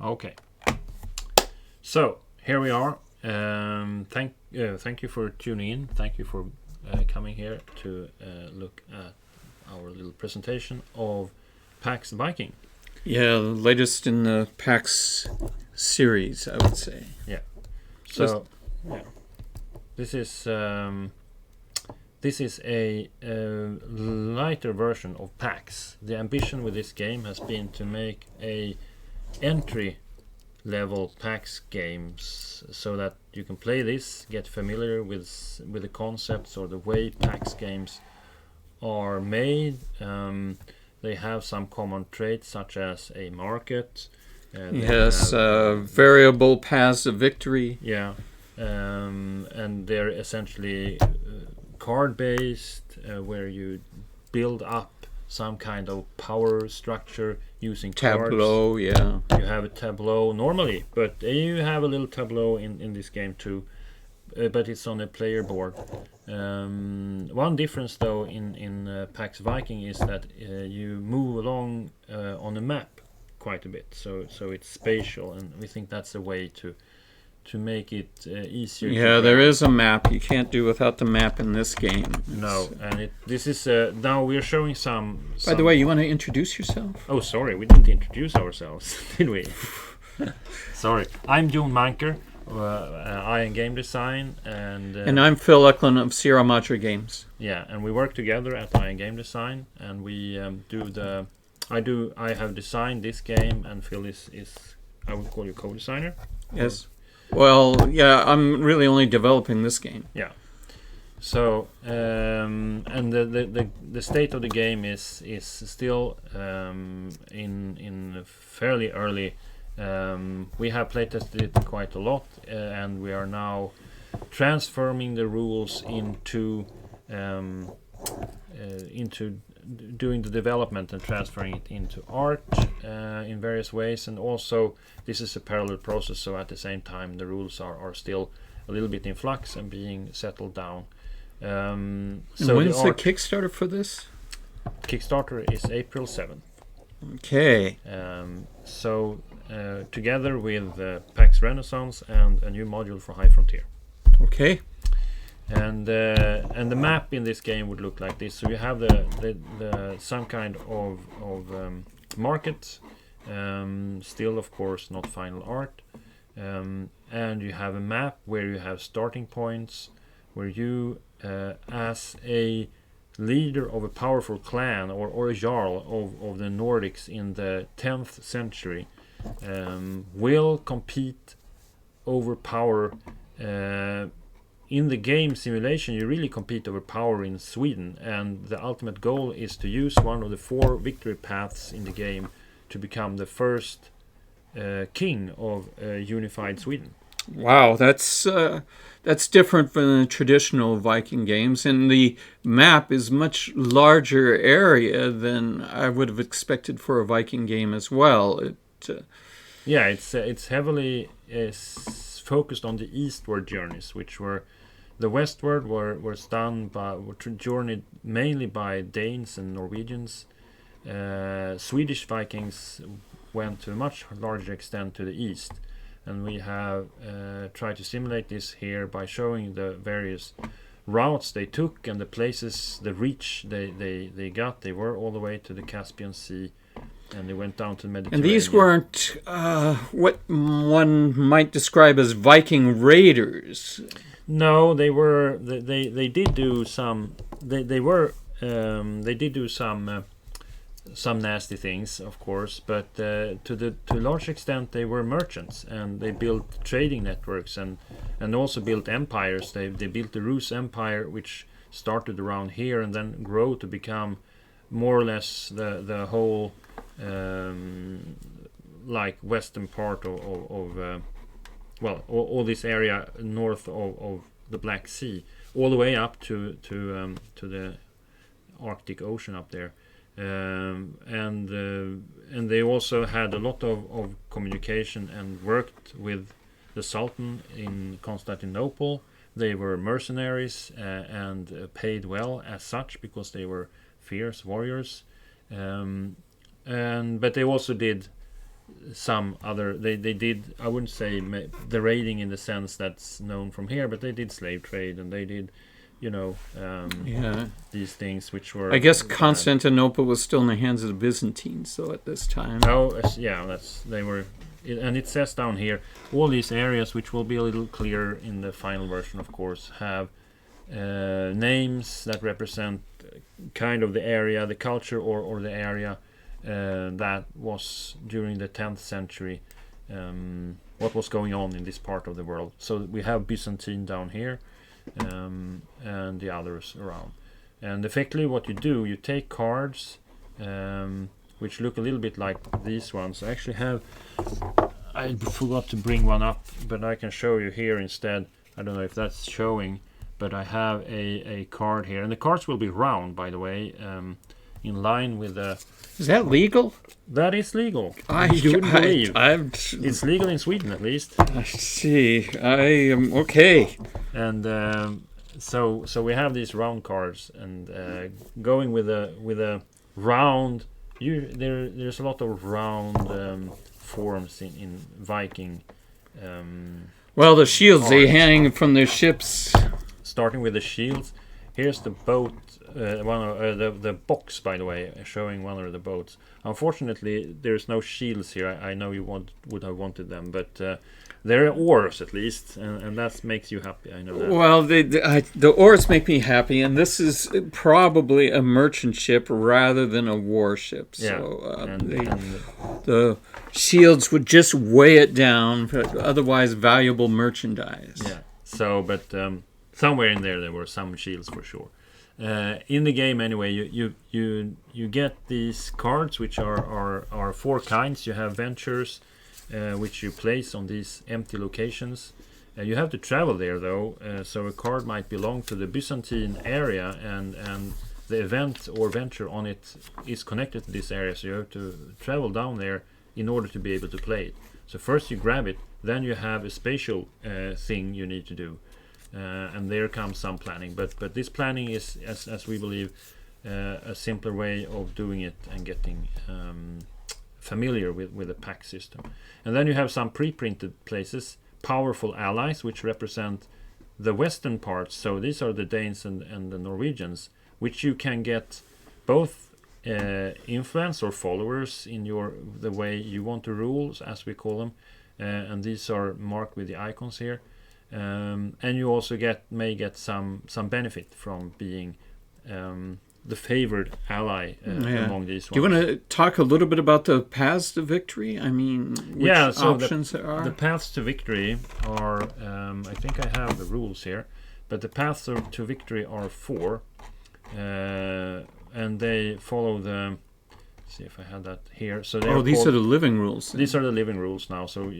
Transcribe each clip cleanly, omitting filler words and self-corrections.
Okay. So here we are. Thank you for tuning in. Thank you for coming here to look at our little presentation of Pax Viking. Yeah, the latest in the Pax series, I would say. Yeah. So, yeah, this is a lighter version of Pax. The ambition with this game has been to make a entry level Pax games so that you can play this, get familiar with the concepts or the way Pax games are made. They have some common traits such as a market. Yes, variable paths of victory. Yeah, and they're essentially card based, where you build up some kind of power structure using tableau cards. Yeah, you have a tableau normally, but you have a little tableau in this game too, but it's on a player board. One difference though in Pax Viking is that you move along on a map quite a bit, so it's spatial, and we think that's a way to make it easier. Yeah, there is a map. You can't do without the map in this game. No, and this is now we're showing some. By the way, you want to introduce yourself? Oh, sorry, we didn't introduce ourselves, did we? Sorry, I'm Jon Manker. I am game design, and I'm Phil Eklund of Sierra Madre Games. Yeah, and we work together at I Am Game Design, and we I have designed this game, and Phil is I would call you co-designer. Yes. Well, yeah, I'm really only developing this game. Yeah. So, and the state of the game is still in fairly early. We have playtested it quite a lot, and we are now transforming the rules into doing the development and transferring it into art in various ways. And also this is a parallel process, so at the same time the rules are still a little bit in flux and being settled down. So when is the Kickstarter for this? Kickstarter is April 7th. Okay. So together with Pax Renaissance and a new module for High Frontier. Okay. And the map in this game would look like this. So you have the some kind of market, still of course not final art, and you have a map where you have starting points, where you as a leader of a powerful clan or a jarl of the Nordics in the 10th century will compete over power. In the game simulation, you really compete over power in Sweden, and the ultimate goal is to use one of the 4 victory paths in the game to become the first king of unified Sweden. Wow, that's different from the traditional Viking games, and the map is much larger area than I would have expected for a Viking game as well. Yeah, it's heavily focused on the eastward journeys, which were the westward were journeyed mainly by Danes and Norwegians. Swedish Vikings went to a much larger extent to the east, and we have tried to simulate this here by showing the various routes they took and the places, the reach they got. They were all the way to the Caspian Sea, and they went down to the Mediterranean. And these weren't what one might describe as Viking raiders. No, they were. They did do some. They did do some nasty things, of course, but to a large extent they were merchants, and they built trading networks and also built empires. They built the Rus Empire, which started around here and then grew to become more or less the whole like western part of all this area north of the Black Sea, all the way up to the Arctic Ocean up there. And they also had a lot of communication and worked with the Sultan in Constantinople. They were mercenaries and paid well as such because they were fierce warriors. But they also did some other. They did. I wouldn't say the raiding in the sense that's known from here, but they did slave trade and they did, these things which were. I guess Constantinople was still in the hands of the Byzantines, though, at this time. Oh, yeah, they were. And it says down here, all these areas, which will be a little clearer in the final version, of course, have names that represent kind of the area, the culture, or the area that was during the 10th century, what was going on in this part of the world. So we have Byzantine down here, and the others around. And effectively what you do, you take cards, which look a little bit like these ones. I forgot to bring one up, but I can show you here instead. I don't know if that's showing, but I have a card here. And the cards will be round, by the way, in line with the... Is that legal? That is legal. You wouldn't believe. It's legal in Sweden, at least. I see. I am okay. And so we have these round cards, and going with a round... There's a lot of round forms in Viking. Well, the shields they hang from their ships. Starting with the shields, here's the boat. The box, by the way, showing one of the boats. Unfortunately, there's no shields here. I know you would have wanted them, but there are oars at least, and that makes you happy. I know that. Well, the oars make me happy, and this is probably a merchant ship rather than a warship. Yeah. So the shields would just weigh it down, but otherwise valuable merchandise. Yeah. So, but somewhere in there were some shields for sure. In the game, anyway, you get these cards, which are four kinds. You have ventures, which you place on these empty locations. You have to travel there, though, so a card might belong to the Byzantine area, and the event or venture on it is connected to this area, so you have to travel down there in order to be able to play it. So first you grab it, then you have a spatial thing you need to do. And there comes some planning, but this planning is, as we believe, a simpler way of doing it and getting familiar with the pack system. And then you have some pre-printed places, powerful allies, which represent the western parts. So these are the Danes and the Norwegians, which you can get both influence or followers in the way you want to rule, as we call them, and these are marked with the icons here. And you also may get some benefit from being the favored ally among these ones. Do you want to talk a little bit about the paths to victory? I mean, which options there are? The paths to victory are, I think I have the rules here, but the paths to victory are 4, and they follow the... See if I had that here. So these are the living rules. These are the living rules now. So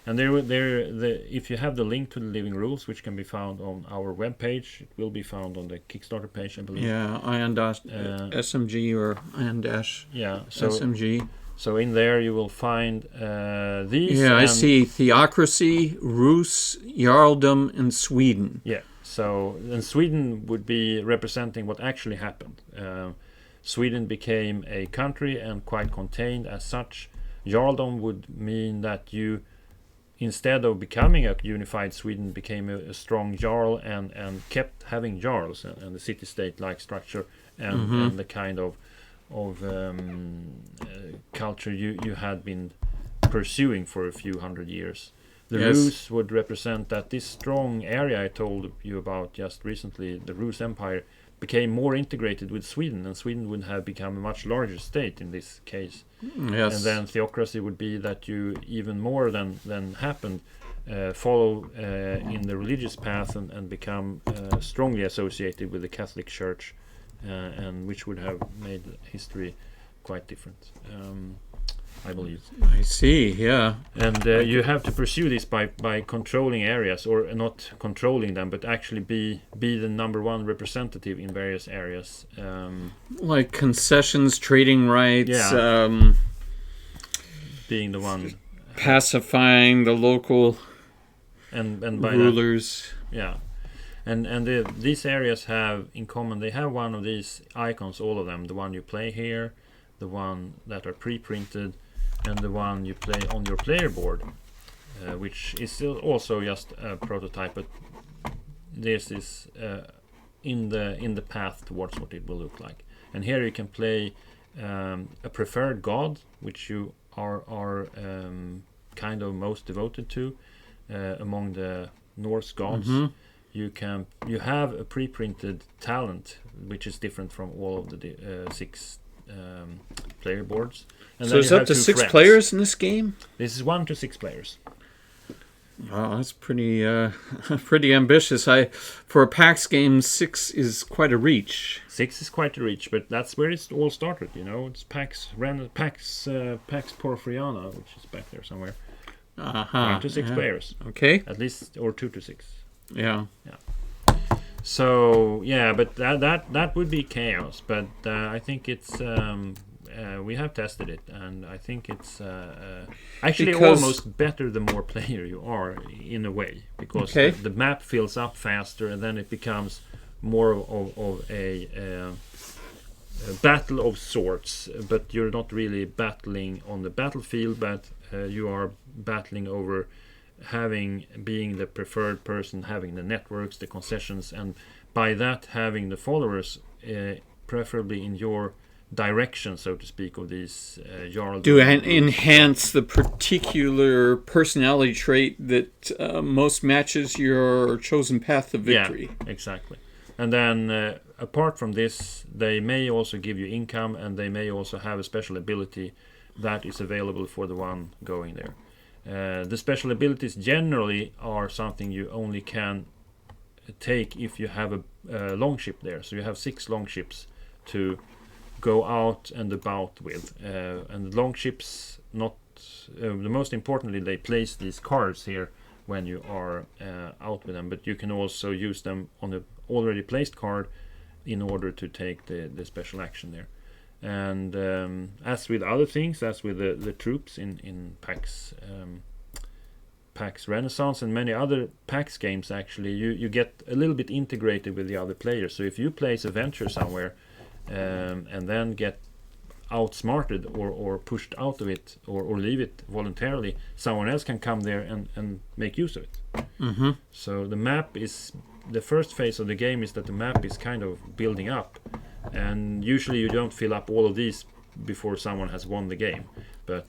and if you have the link to the living rules, which can be found on our webpage, it will be found on the Kickstarter page, I believe. Yeah, SMG or SMG. So in there you will find these. Yeah, I see theocracy, Rus, Jarldom, and Sweden. Yeah. So and Sweden would be representing what actually happened. Sweden became a country and quite contained as such. Jarldom would mean that you, instead of becoming a unified Sweden, became a strong jarl and kept having jarls and the city-state-like structure and the kind of culture you had been pursuing for a few hundred years. The Rus would represent that this strong area I told you about just recently, the Rus Empire, became more integrated with Sweden, and Sweden would have become a much larger state in this case. Yes. And then theocracy would be that you, even more than happened, follow in the religious path and become strongly associated with the Catholic Church, and which would have made history quite different, I believe. I see, yeah. And you have to pursue this by controlling areas, or not controlling them, but actually be the number one representative in various areas. Like concessions, trading rights, being the one pacifying the local and by rulers. And these areas have in common, they have one of these icons, all of them, the one you play here, the one that are pre-printed, and the one you play on your player board, which is still also just a prototype, but this is in the path towards what it will look like. And here you can play a preferred god, which you are kind of most devoted to among the Norse gods. You have a pre-printed talent, which is different from all of the 6 player boards. And so it's up to 6 players in this game? This is 1 to 6 players. Wow, that's pretty pretty ambitious. For a PAX game, 6 is quite a reach. 6 is quite a reach, but that's where it all started. It's Pax Porphyriana, which is back there somewhere. 1 to 6 players. Okay. At least, or 2 to 6. Yeah. So yeah, but that would be chaos. But I think it's we have tested it, and I think it's actually almost better the more player you are, in a way, because the map fills up faster, and then it becomes more of a battle of sorts. But you're not really battling on the battlefield, but you are battling over being the preferred person, having the networks, the concessions, and by that having the followers preferably in your direction, so to speak, of these Jarl. To enhance the particular personality trait that most matches your chosen path to victory. Yeah, exactly. And then apart from this, they may also give you income, and they may also have a special ability that is available for the one going there. The special abilities generally are something you only can take if you have a longship there. So you have 6 longships to go out and about with. And the longships, the most importantly, they place these cards here when you are out with them. But you can also use them on the already placed card in order to take the special action there. And as with other things, as with the troops in PAX Renaissance and many other PAX games, actually, you get a little bit integrated with the other players. So if you place a venture somewhere and then get outsmarted or pushed out of it or leave it voluntarily, someone else can come there and make use of it. So the map is, the first phase of the game is that the map is kind of building up, and usually you don't fill up all of these before someone has won the game, but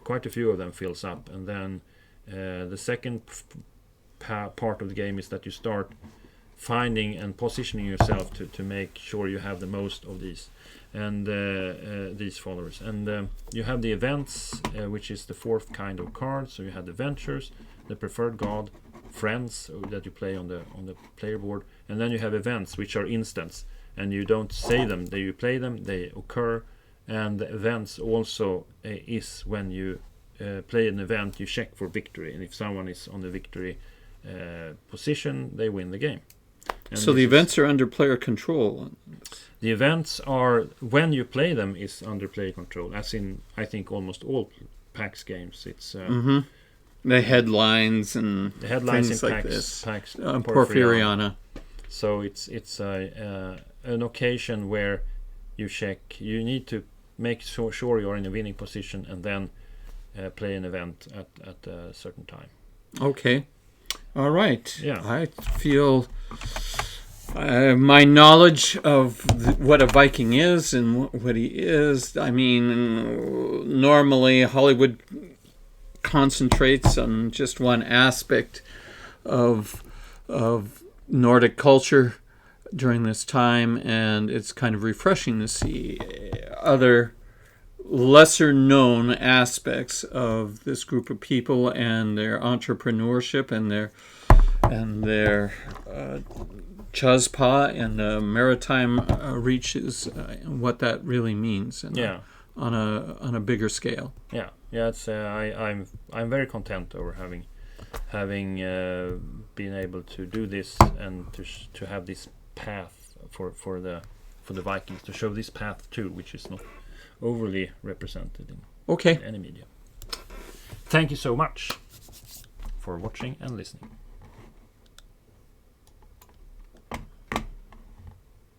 quite a few of them fills up. And then the second part of the game is that you start finding and positioning yourself to make sure you have the most of these and these followers. And you have the events, which is the 4th kind of card. So you have the ventures, the preferred god, friends that you play on the player board, and then you have events, which are instants, and you don't say them, you play them, they occur. And the events also is when you play an event, you check for victory, and if someone is on the victory position, they win the game. And so the events are under player control. The events are, when you play them, is under player control, as in I think almost all PAX games. It's the headlines and the headlines things in like PAX Porphyriana. So it's an occasion where you check. You need to make sure you're in a winning position, and then play an event at a certain time. Okay. All right. Yeah. I feel my knowledge of what a Viking is and what he is. I mean, normally Hollywood concentrates on just one aspect of Nordic culture during this time, and it's kind of refreshing to see other lesser known aspects of this group of people and their entrepreneurship and their chuzpa and maritime reaches, what that really means, and on a bigger scale. Yeah. It's I'm very content over having been able to do this and to have this path for the Vikings, to show this path too, which is not overly represented in any media. Thank you so much for watching and listening.